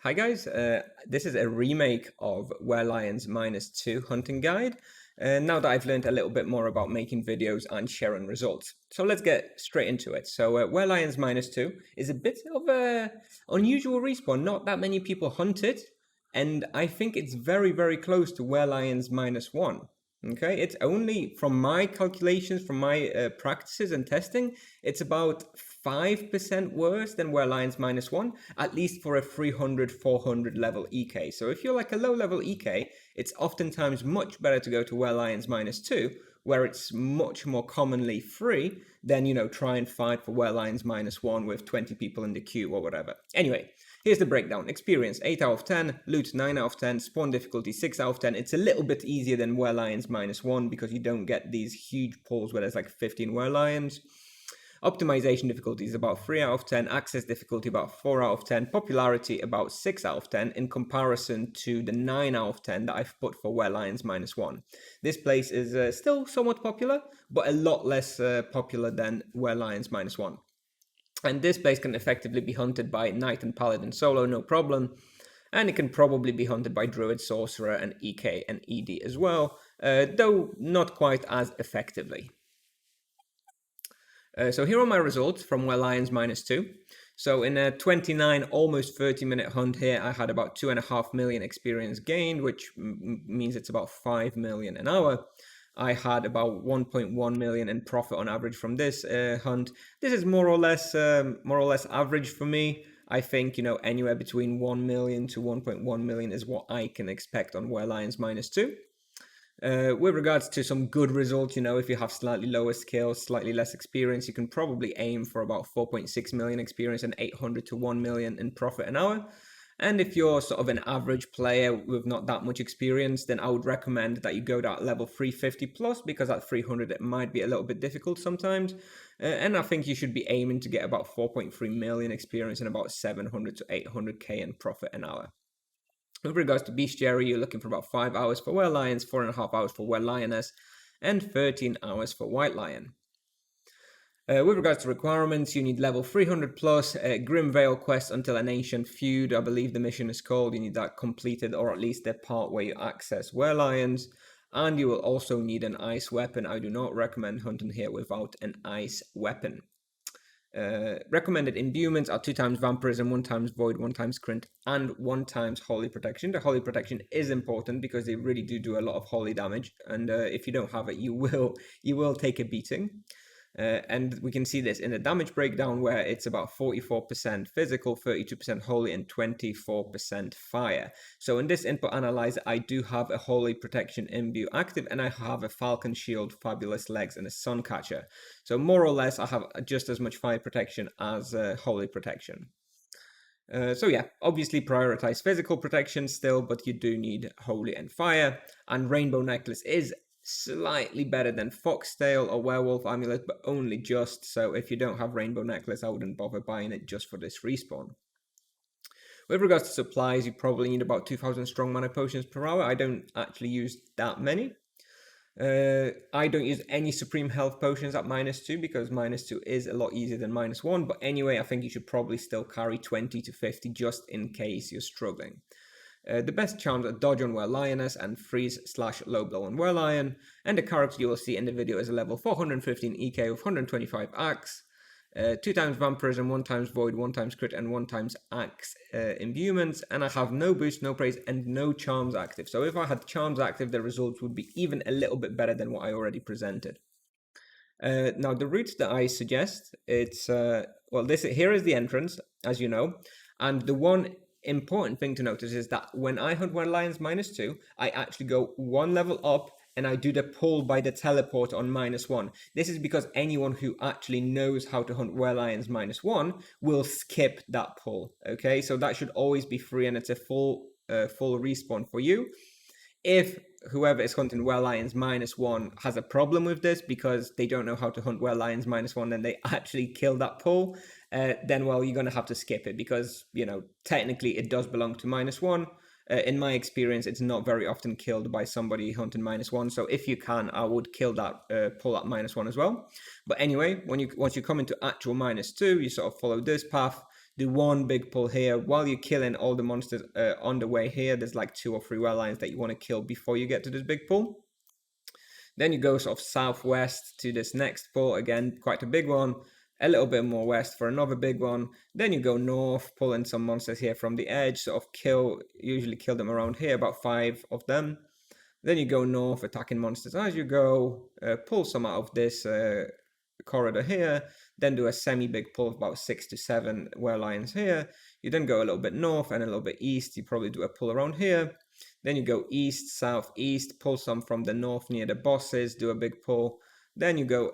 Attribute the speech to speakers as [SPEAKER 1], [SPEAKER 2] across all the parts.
[SPEAKER 1] Hi guys, this is a remake of Werelions -2 hunting guide. Now that I've learned a little bit more about making videos and sharing results. So let's get straight into it. So Werelions -2 is a bit of a unusual respawn. Not that many people hunt it, and I think it's very close to Werelions -1. Okay, it's only from my calculations, from my practices and testing, it's about 5% worse than Werelions -1, at least for a 300-400 level EK. So if you're like a low level EK, it's oftentimes much better to go to Werelions -2, where it's much more commonly free than, try and fight for Werelions -1 with 20 people in the queue or whatever. Anyway, here's the breakdown. Experience 8 out of 10, loot 9 out of 10, spawn difficulty 6 out of 10. It's a little bit easier than Werelions -1 because you don't get these huge pulls where there's like 15 Werelions. Optimization difficulty is about 3 out of 10, access difficulty about 4 out of 10, popularity about 6 out of 10 in comparison to the 9 out of 10 that I've put for Werelions -1. This place is still somewhat popular, but a lot less popular than Werelions -1. And this place can effectively be hunted by Knight and Paladin solo, no problem. And it can probably be hunted by Druid, Sorcerer, and EK and ED as well, though not quite as effectively. So here are my results from Werelions -2. So in a 29, almost 30-minute hunt here, I had about 2.5 million experience gained, which means it's about 5 million an hour. I had about 1.1 million in profit on average from this hunt. This is more or less average for me. I think, anywhere between 1 million to 1.1 million is what I can expect on Werelions -2. With regards to some good results, if you have slightly lower skills, slightly less experience, you can probably aim for about 4.6 million experience and 800 to 1 million in profit an hour. And if you're sort of an average player with not that much experience, then I would recommend that you go to that level 350 plus, because at 300 it might be a little bit difficult sometimes. And I think you should be aiming to get about 4.3 million experience and about 700 to 800k in profit an hour. With regards to bestiary, you're looking for about 5 hours for Werelions, 4.5 hours for Werelioness, and 13 hours for White Lion. With regards to requirements, you need level 300 plus, Grim Veil quest until an ancient feud, I believe the mission is called. You need that completed, or at least the part where you access Werelions. And you will also need an ice weapon. I do not recommend hunting here without an ice weapon. Recommended imbuements are 2 times vampirism, 1 times void, 1 times crit, and 1 times holy protection. The holy protection is important because they really do a lot of holy damage, and if you don't have it, you will take a beating. And we can see this in the damage breakdown, where it's about 44% physical, 32% holy, and 24% fire. So in this input analyzer, I do have a holy protection imbue active, and I have a falcon shield, fabulous legs, and a sun catcher. So more or less, I have just as much fire protection as holy protection. So yeah, obviously prioritize physical protection still, but you do need holy and fire. And rainbow necklace is slightly better than foxtail or werewolf amulet, but only just. So if you don't have rainbow necklace, I wouldn't bother buying it just for this respawn. With regards to supplies, you probably need about 2,000 strong mana potions per hour. I don't actually use that many. I don't use any supreme health potions at -2 because -2 is a lot easier than -1. But anyway, I think you should probably still carry 20 to 50 just in case you're struggling. The best charms are dodge on Werelioness and freeze/low blow on Werelion, and the character you will see in the video is a level 415 EK with 125 axe, 2 times vampirism, 1 times void, 1 times crit, and 1 times axe imbuements, and I have no boost, no praise, and no charms active. So if I had charms active, the results would be even a little bit better than what I already presented. Now the route that I suggest, it's here is the entrance, as you know, and the one important thing to notice is that when I hunt Werelions -2, I actually go 1 level up and I do the pull by the teleport on -1. This is because anyone who actually knows how to hunt Werelions -1 will skip that pull. Okay, so that should always be free, and it's a full respawn for you. If whoever is hunting Werelions -1 has a problem with this because they don't know how to hunt Werelions -1 and they actually kill that pull, then, well, you're going to have to skip it because, technically it does belong to -1. In my experience, it's not very often killed by somebody hunting -1. So if you can, I would kill that pull at -1 as well. But anyway, once you come into actual -2, you sort of follow this path. do one big pull here while you're killing all the monsters on the way here. There's like 2 or 3 Werelions that you want to kill before you get to this big pull. Then you go sort of southwest to this next pull, again, quite a big one. A little bit more west for another big one. Then you go north, pull in some monsters here from the edge, sort of usually kill them around here, about 5 of them. Then you go north, attacking monsters as you go, pull some out of this corridor here, then do a semi-big pull of about 6 to 7 Werelions here. You then go a little bit north and a little bit east, you probably do a pull around here. Then you go east, south, east, pull some from the north near the bosses, do a big pull. Then you go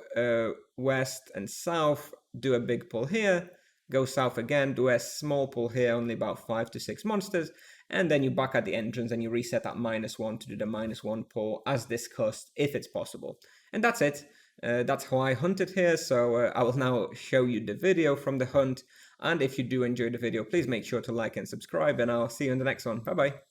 [SPEAKER 1] west and south, do a big pull here. Go south again, do a small pull here, only about 5 to 6 monsters. And then you back at the entrance and you reset at -1 to do the -1 pull as discussed, if it's possible. And that's it. That's how I hunted here, so I will now show you the video from the hunt. And if you do enjoy the video, please make sure to like and subscribe, and I'll see you in the next one. Bye bye.